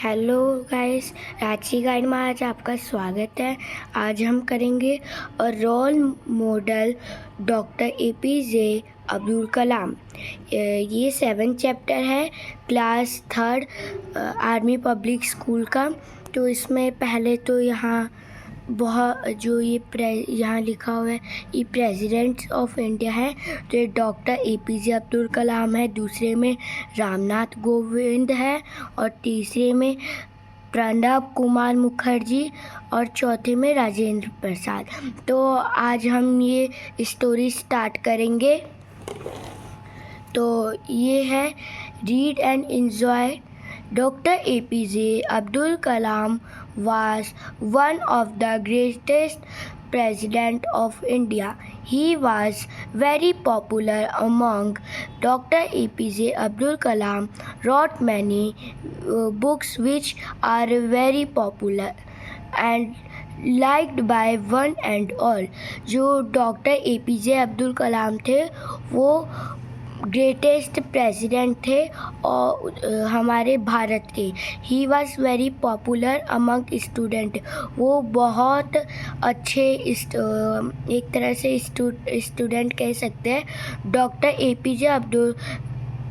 Hello guys, Ranchi guide में आज आपका स्वागत है। आज हम करेंगे role model doctor APJ Abdul Kalam. ये 7 चैप्टर है, क्लास 3 आर्मी पब्लिक स्कूल का। तो इसमें पहले तो यहाँ बहुत जो यहाँ लिखा हुआ है, ये प्रेसिडेंट ऑफ इंडिया है। तो ये डॉक्टर एपीजे अब्दुल कलाम है, दूसरे में रामनाथ कोविंद है, और तीसरे में प्रणब कुमार मुखर्जी, और चौथे में राजेंद्र प्रसाद। तो आज हम ये स्टोरी स्टार्ट करेंगे। तो ये है, read and enjoy. Dr. APJ Abdul Kalam was one of the greatest president of India. He was very popular among. Dr. APJ Abdul Kalam wrote many books which are very popular and liked by one and all. जो doctor APJ Abdul Kalam थे वो greatest president थे और हमारे भारत के। He was very popular among student. वो बहुत अच्छे एक तरह से स्टूडेंट कह सकते हैं। Doctor APJ Abdul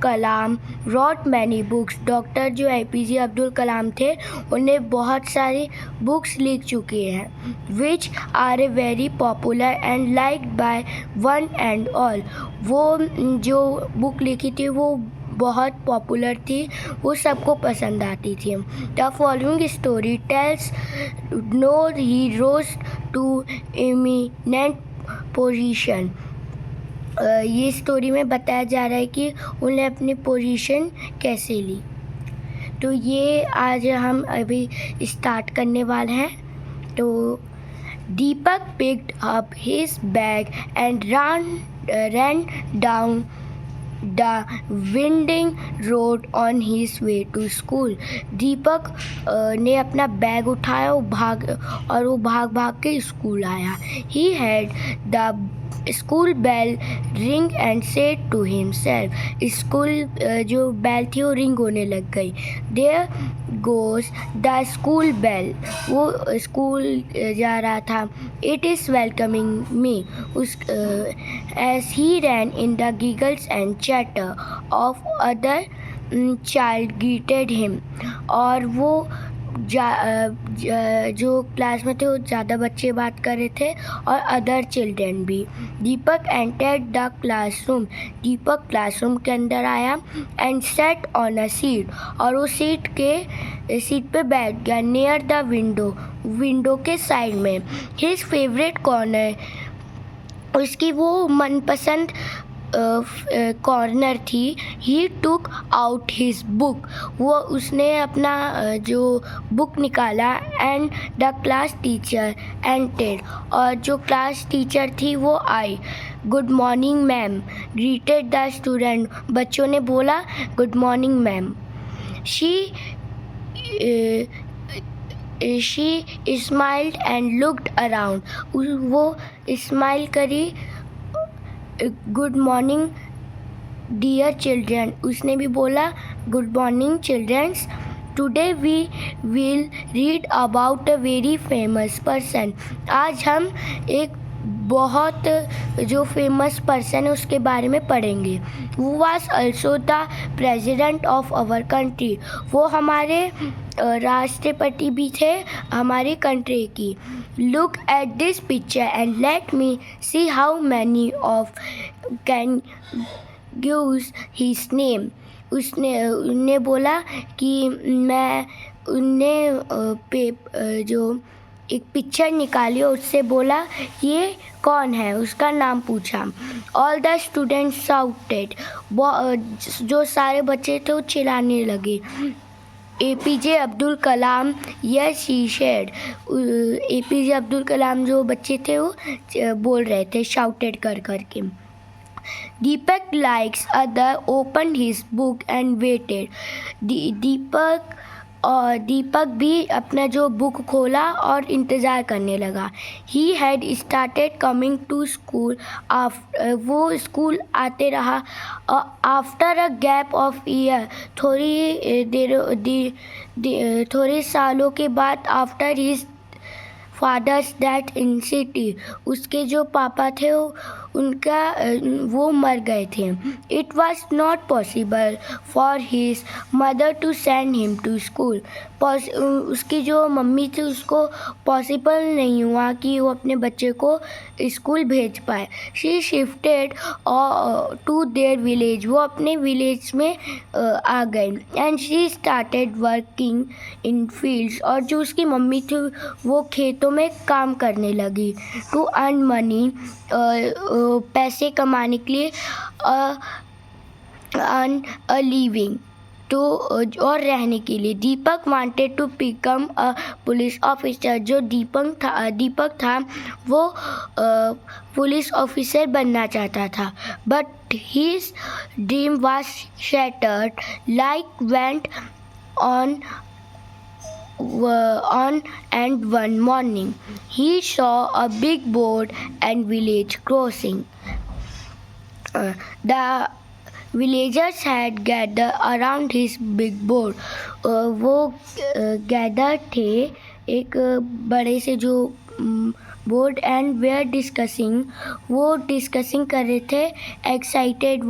Kalam wrote many books. Doctor जो एपीजे अब्दुल कलाम थे उन्हें बहुत सारी बुक्स लिख चुके हैं, which are very popular and liked by one and all. वो जो बुक लिखी थी वो बहुत पॉपुलर थी, वो सबको पसंद आती थी। The following story tells no he rose to eminent position. ये स्टोरी में बताया जा रहा है कि उन्हें अपनी पोजीशन कैसे ली। तो ये आज हम अभी स्टार्ट करने वाले हैं। तो दीपक picked up his bag and ran down the winding road on his way to school. दीपक ने अपना बैग उठाया और वो भाग के स्कूल आया। He had the school bell ring and said to himself. School जो बेल थी वो रिंग होने लग गई। There goes the school bell. वो स्कूल जा रहा था। It is welcoming me. As he ran in, the giggles and chatter of other child greeted him. और वो जो क्लास में थे वो ज़्यादा बच्चे बात कर रहे थे और अदर चिल्ड्रन भी। Deepak entered the classroom. Deepak classroom के अंदर आया and set on a seat, और वो सीट पे बैठ गया। नियर द विंडो के साइड में। हिज फेवरेट कॉर्नर, उसकी वो मनपसंद कॉर्नर थी। He took out his book. उसने अपना जो बुक निकाला। And the class teacher entered, और जो क्लास टीचर थी वो आई। Good morning ma'am greeted the student. बच्चों ने बोला good morning ma'am. She smiled and looked around. वो स्माइल करी। गुड मॉर्निंग डियर चिल्ड्रन, उसने भी बोला good morning childrens. Today we will read about a very famous person. आज हम एक बहुत जो फेमस पर्सन है उसके बारे में पढ़ेंगे। वो was also the president of our country. वो हमारे राष्ट्रपति भी थे हमारी कंट्री की। Look at this picture and let me see how many of can use his name. उन्हें बोला कि मैं जो एक पिक्चर निकाली और उससे बोला ये कौन है, उसका नाम पूछा। All the students shouted. जो सारे बच्चे थे वो चिल्लाने लगे। APJ Abdul Kalam yes he said. APJ Abdul Kalam जो बच्चे थे वो बोल रहे थे शाउटेड कर करके। Deepak likes other open his book and waited. Deepak और दीपक भी अपना जो बुक खोला और इंतज़ार करने लगा. He had started coming to school. वो स्कूल आते रहा. After a gap of year, थोड़े सालों के बाद, after his father's death in city, उसके जो पापा थे वो मर गए थे. It was not possible for his mother to send him to school. उसकी जो मम्मी थी उसको पॉसिबल नहीं हुआ कि वो अपने बच्चे को स्कूल भेज पाए. She shifted to their village. वो अपने विलेज में आ गई. And she started working in fields. और जो उसकी मम्मी थी वो खेतों में काम करने लगी. टू अर्न मनी, पैसे कमाने के लिए, अर्न अ लिविंग, तो और रहने के लिए. Deepak wanted to become a police officer. जो दीपक था वो पुलिस ऑफिसर बनना चाहता था. But his dream was shattered. Like went on and one morning he saw a big boat and village crossing. The villagers had gathered around his big boat. वो gather थे एक बड़े से जो बोर्ड एंड वेयर डिस्कसिंग. वो discussing कर रहे थे एक्साइटेड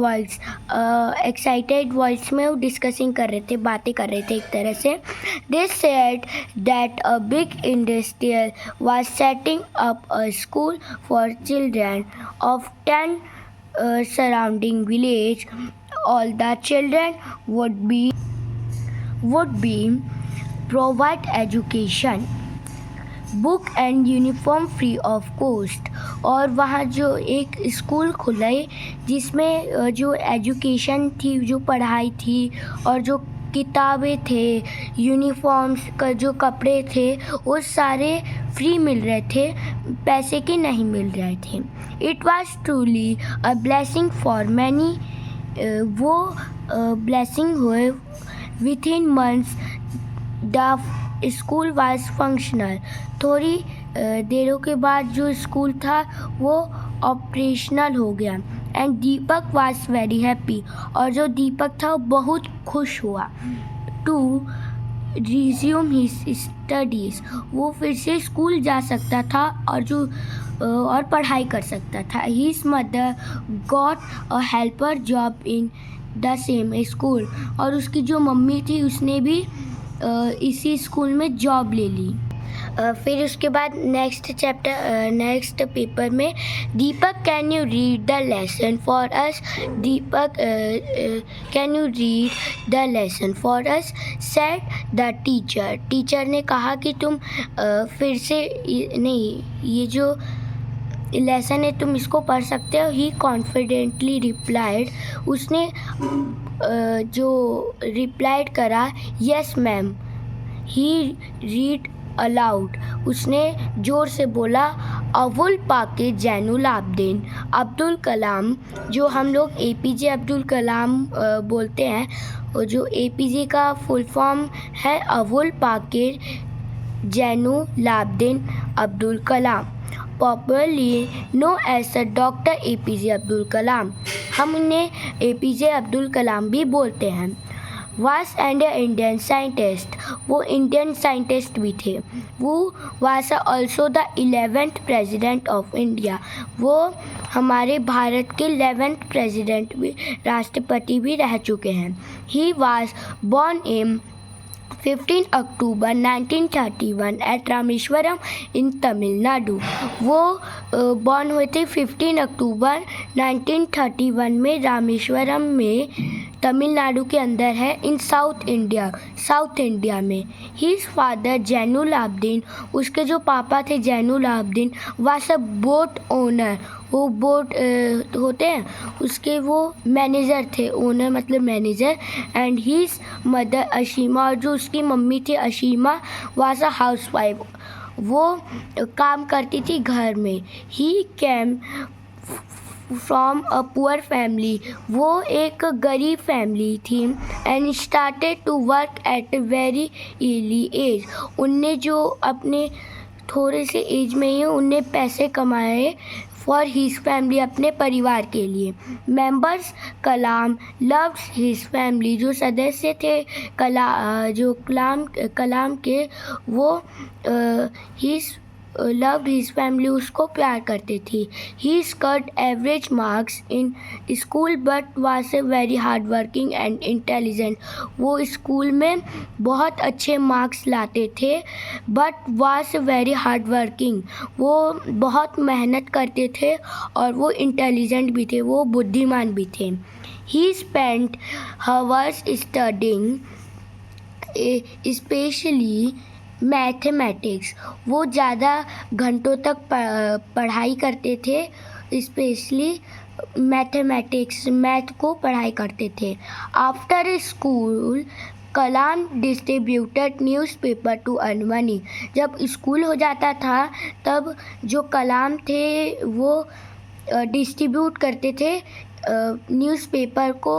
वॉइस में. वो डिस्कसिंग कर रहे थे, बातें कर रहे थे एक तरह से. They said that a big industrial was setting up a school for children of 10 surrounding village. All the children would be provide education, book and uniform free of cost. और वहाँ जो एक स्कूल खुला है जिसमें जो एजुकेशन थी, जो पढ़ाई थी और जो किताबें थे, यूनिफॉर्म्स का जो कपड़े थे वो सारे फ्री मिल रहे थे, पैसे के नहीं मिल रहे थे. It was truly a blessing for many. वो ब्लेसिंग हुए. With in months the school was functional. थोड़ी देरों के बाद जो स्कूल था वो ऑपरेशनल हो गया. And Deepak was very happy. और जो दीपक था वो बहुत खुश हुआ. To resume his studies. वो फिर से स्कूल जा सकता था और पढ़ाई कर सकता था. His mother got a helper job in the same school. और उसकी जो मम्मी थी उसने भी इसी स्कूल में जॉब ले ली. फिर उसके बाद नेक्स्ट पेपर में Deepak can you read the lesson for us. Deepak can you read the lesson for us, said the teacher. Teacher ने कहा कि तुम फिर से नहीं, ये जो लेसन है तुम इसको पढ़ सकते हो. ही कॉन्फिडेंटली रिप्लाइड. उसने जो रिप्लाइड करा, यस मैम. ही रीड अलाउड. उसने ज़ोर से बोला, अबुल पाकिर जैनुल आबदीन अब्दुल कलाम. जो हम लोग APJ अब्दुल कलाम बोलते हैं, और जो APJ का फुल फॉर्म है Avul Pakir Jainulabdeen Abdul Kalam, popularly known as doctor APJ Abdul Kalam. हम उन्हें APJ अब्दुल कलाम भी बोलते हैं. Was an Indian scientist. वो इंडियन साइंटिस्ट भी थे. वो was also the 11th president of India. वो हमारे भारत के 11th प्रेसिडेंट भी, राष्ट्रपति भी रह चुके हैं. He was born in 15 October 1931 at Rameswaram in Tamil Nadu. वो बॉर्न हुए थे 15 अक्टूबर 1931 में रामेश्वरम में, तमिलनाडु के अंदर है, इन साउथ इंडिया में. His father Zainul Abedin. उसके जो पापा थे Zainul Abedin was a boat owner. वो बोट होते हैं उसके वो मैनेजर थे. ओनर मतलब manager. And his mother Ashima. और जो उसकी मम्मी थी अशीमा वाज अ हाउसवाइफ. वो काम करती थी घर में. He came from a poor family, वो एक गरीब फैमिली थी, and started to work at a very early age. उनने जो अपने थोड़े से एज में ही उनने पैसे कमाए फॉर हिज फैमिली, अपने परिवार के लिए। मेंबर्स कलाम लव्ड हिज फैमिली, जो सदस्य थे जो कलाम के, वो हिज लव्ड हिज फैमिली, उसको प्यार करते थे। He scored average marks in school but was a very hard working and intelligent. वो स्कूल में बहुत अच्छे मार्क्स लाते थे, but was very hard working, वो बहुत मेहनत करते थे और वो इंटेलिजेंट भी थे, वो बुद्धिमान भी थे। ही spent hours studying specially mathematics, वो ज़्यादा घंटों तक पढ़ाई करते थे, स्पेशली मैथमेटिक्स, मैथ को पढ़ाई करते थे। After school Kalam distributed newspaper to earn money. जब स्कूल हो जाता था तब जो कलाम थे वो डिस्ट्रीब्यूट करते थे न्यूज़पेपर को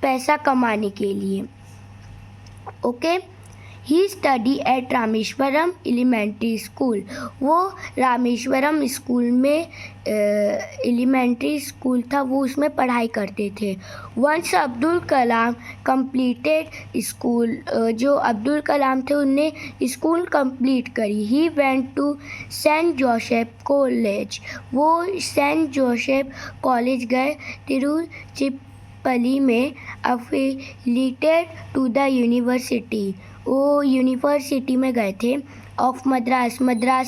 पैसा कमाने के लिए। Okay, he study at Rameswaram elementary school, वो रामेश्वरम स्कूल में एलिमेंट्री स्कूल था, वो उसमें पढ़ाई करते थे। Once Abdul Kalam completed school, जो अब्दुल कलाम थे उनने स्कूल कंप्लीट करी। He went to saint Joseph college, वो सेंट जोसेफ कॉलेज गए तिरुचिरापल्ली में, अफिलिएटेड टू द यूनिवर्सिटी, वो यूनिवर्सिटी में गए थे ऑफ मद्रास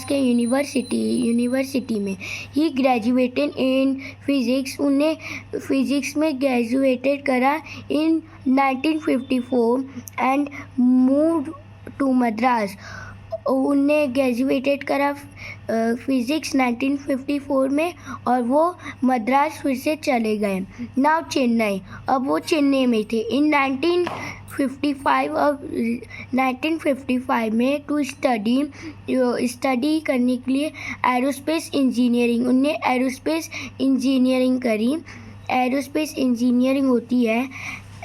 के यूनिवर्सिटी में। ही ग्रेजुएटेड इन फिज़िक्स, उन्हें फिज़िक्स में ग्रेजुएटेड करा इन 1954 एंड मूव्ड टू मद्रास, उनने ग्रेजुएटेड करा फिज़िक्स 1954 में और वो मद्रास फिर से चले गए। नाउ चेन्नई, अब वो चेन्नई में थे। इन 1955 में टू स्टडी करने के लिए एरोस्पेस इंजीनियरिंग, उनने एरोस्पेस इंजीनियरिंग करी। एरोस्पेस इंजीनियरिंग होती है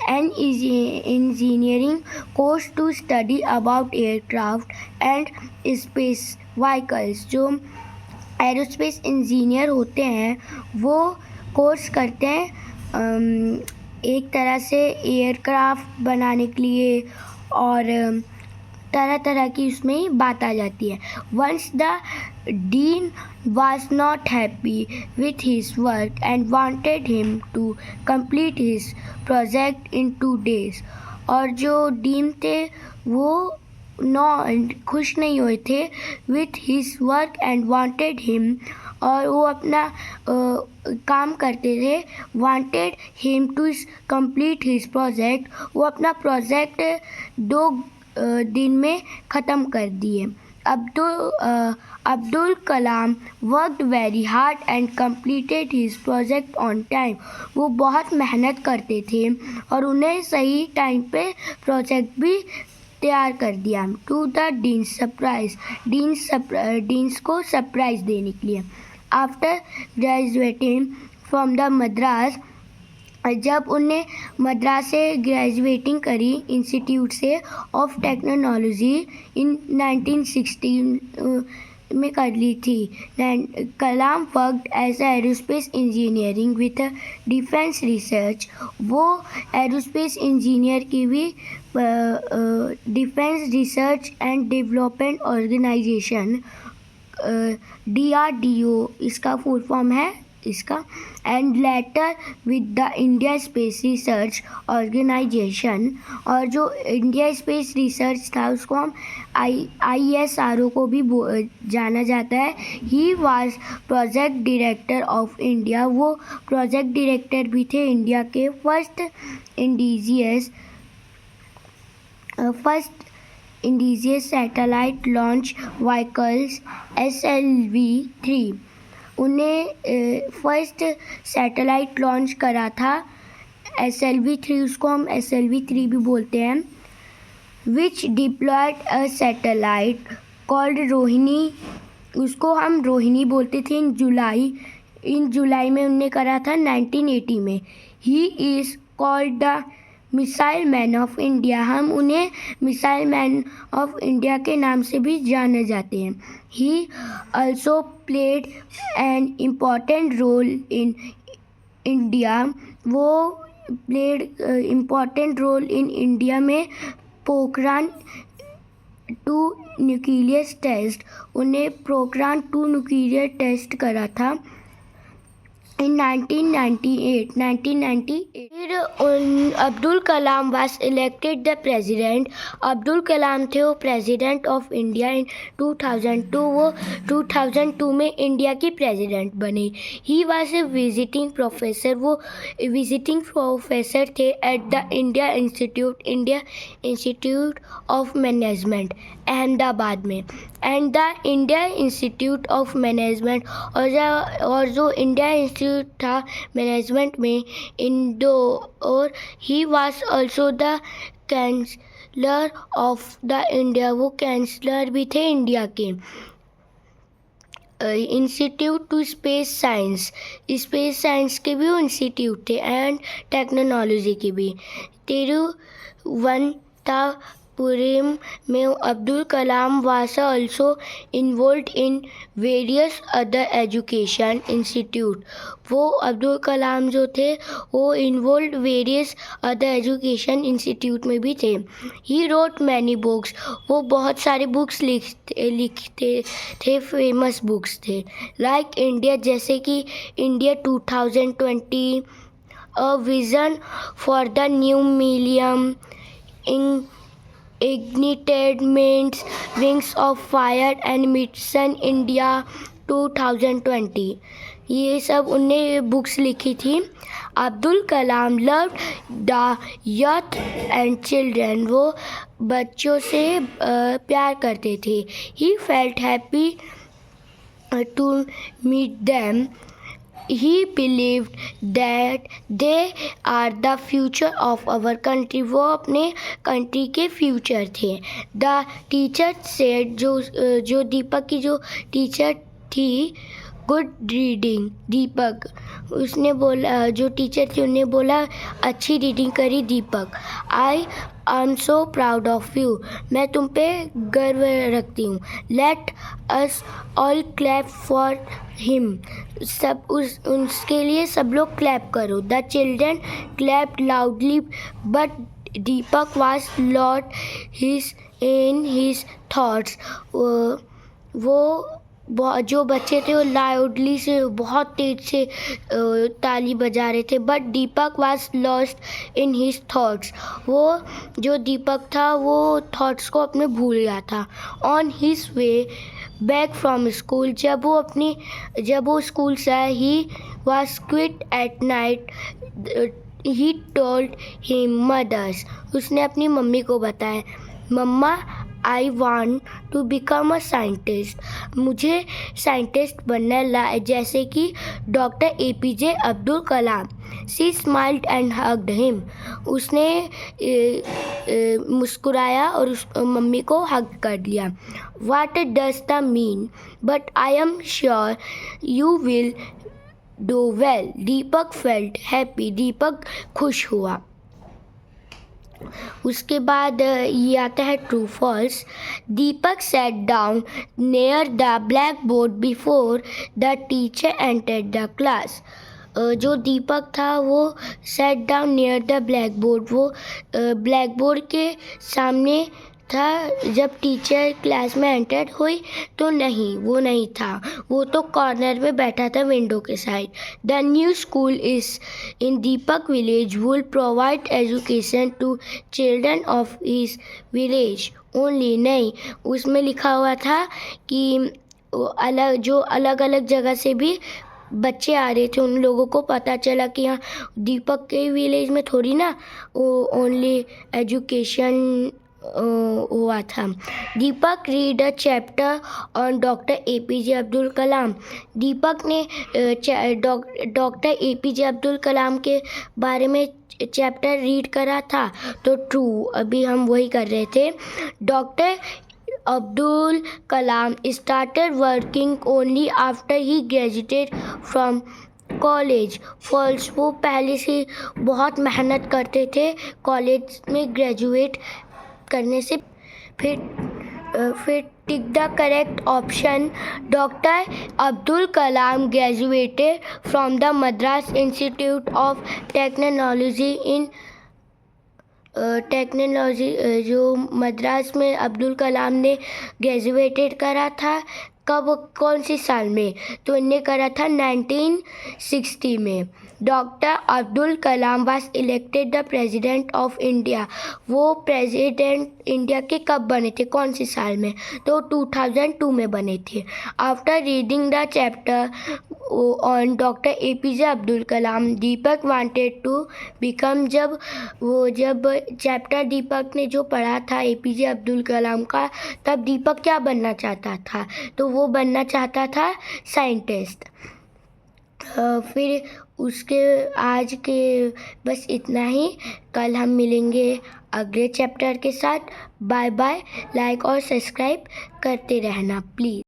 an engineering course to study about aircraft and space vehicles। जो एरोस्पेस इंजीनियर होते हैं वो कोर्स करते हैं एक तरह से एयरक्राफ्ट बनाने के लिए, और तरह तरह की उसमें बात आ जाती है। Once the dean was not happy with his work and wanted him to complete his project in 2 days। और जो डीन थे वो खुश नहीं हुए थे with his work and wanted him, और वो अपना काम करते थे, wanted him to complete his project, वो अपना प्रोजेक्ट 2 दिन में ख़त्म कर दिए। Abdul Kalam worked very hard and completed his project on time। वो बहुत मेहनत करते थे और उन्हें सही टाइम पे प्रोजेक्ट भी तैयार कर दिया। To the dean's surprise, dean's को सरप्राइज देने के लिए। After graduating from the Madras, जब उनने मद्रास से ग्रेजुएटिंग करी इंस्टीट्यूट से ऑफ टेक्नोलॉजी इन 1916 में कर ली थी। Kalam worked as aerospace engineering with defence research, वो एरोस्पेस इंजीनियर की भी defence research and development organisation, DRDO इसका फुल फॉर्म है इसका, and later with the India space research organisation, और जो इंडिया स्पेस रिसर्च था उसको हम ISRO को भी जाना जाता है। He was project director of India, वो प्रोजेक्ट डायरेक्टर भी थे इंडिया के first indigenous satellite launch vehicles SLV-3, उन्हें फर्स्ट सैटेलाइट लॉन्च करा था SLV-3, उसको हम SLV-3 भी बोलते हैं। Which deployed a satellite called Rohini उसको हम रोहिणी बोलते थे। इन जुलाई में उनने करा था 1980 में। He is called the missile man of India. हम उन्हें मिसाइल मैन ऑफ इंडिया के नाम से भी जाने जाते हैं। He also played an important role in India. वो played important role in India में पोखरान 2 न्यूक्लियर टेस्ट। उन्हें पोखरान 2 न्यूक्लियर टेस्ट करा था in 1998। फिर Abdul Kalam was elected the president। Abdul Kalam थे वो प्रेसिडेंट ऑफ इंडिया इन 2002। वो 2002 में इंडिया की प्रेसिडेंट बने। He was a visiting professor. वो विजिटिंग प्रोफेसर थे at the India institute of management Ahmedabad में। And the India institute of management और जो इंडिया इंस्टीट्यूट था मैनेजमेंट में Indore. He was also the chancellor of the India. वो chancellor भी थे इंडिया के। इंस्टीट्यूट टू स्पेस साइंस के भी इंस्टीट्यूट थे एंड टेक्नोलॉजी के भी। तिरुवनंतपुरम में Abdul Kalam was also involved in various other education institute. वो अब्दुल कलाम जो थे वो involved various other education institute में भी थे। He wrote many books. वो बहुत सारे बुक्स लिखते थे, फेमस बुक्स थे लाइक इंडिया, जैसे कि India 2020, a vision for the new millennium, ignited means wings of fire and mission India 2020। ये सब उनने बुक्स लिखी थी। Abdul Kalam loved the youth and children. वो बच्चों से प्यार करते थे। He felt happy to meet them. He believed that they are the future of our country। वो अपने कंट्री के फ्यूचर थे। The teacher said, जो दीपक की जो टीचर थी, गुड रीडिंग दीपक, उसने बोला, जो टीचर थी उन्हें बोला अच्छी रीडिंग करी Deepak. I am so proud of you. मैं तुम पे गर्व रखती हूँ। Let us all clap for him. उसके लिए सब लोग क्लैप करो। The children clapped loudly but Deepak was lost in his thoughts. वो जो बच्चे थे वो लाउडली से बहुत तेज से ताली बजा रहे थे, but Deepak was lost in his thoughts. वो जो दीपक था वो थॉट्स को अपने भूल गया था। On his way back from school, जब वो स्कूल से आया, he was quiet at night. He told him mothers. उसने अपनी मम्मी को बताया, mama I want to become a scientist. मुझे साइंटिस्ट बनना है, जैसे कि doctor APJ Abdul Kalam. She smiled and hugged him. उसने मुस्कुराया और उस मम्मी को हग कर लिया। What does the mean, but I am sure you will do well. Deepak felt happy. Deepak खुश हुआ। उसके बाद ये आता है true false. Deepak sat down near the blackboard before the teacher entered the class. जो दीपक था वो sat down near the blackboard, वो ब्लैक बोर्ड के सामने था जब टीचर क्लास में एंटर हुई, तो वो नहीं था। वो तो कॉर्नर में बैठा था विंडो के side. The new school is in Deepak village will provide education to children of his village only. नहीं, उसमें लिखा हुआ था कि अलग अलग जगह से भी बच्चे आ रहे थे। उन लोगों को पता चला कि हाँ, दीपक के विलेज में थोड़ी ना ओनली एजुकेशन हुआ था। Deepak read a chapter on doctor APJ Abdul Kalam. Deepak ने डॉक्टर APJ अब्दुल कलाम के बारे में चैप्टर रीड करा था। तो ट्रू, अभी हम वही कर रहे थे। Doctor Abdul Kalam started working only after he graduated from college. False, वो पहले से बहुत मेहनत करते थे कॉलेज में ग्रेजुएट करने से। फिर tick the correct option. Doctor Abdul Kalam graduated from the Madras institute of technology जो मद्रास में अब्दुल कलाम ने ग्रेजुएटेड करा था। कब, कौन सी साल में? तो इन्हें करा था 1960 में। Doctor Abdul Kalam was elected the president of India. वो प्रेसिडेंट इंडिया के कब बने थे, कौन सी साल में? तो 2002 में बने थे। After reading the chapter on doctor APJ Abdul Kalam, Deepak wanted to become. जब चैप्टर दीपक ने जो पढ़ा था APJ अब्दुल कलाम का, तब दीपक क्या बनना चाहता था? तो वो बनना चाहता था साइंटिस्ट। फिर उसके आज के बस इतना ही। कल हम मिलेंगे अगले चैप्टर के साथ। Bye bye. लाइक और सब्सक्राइब करते रहना प्लीज़।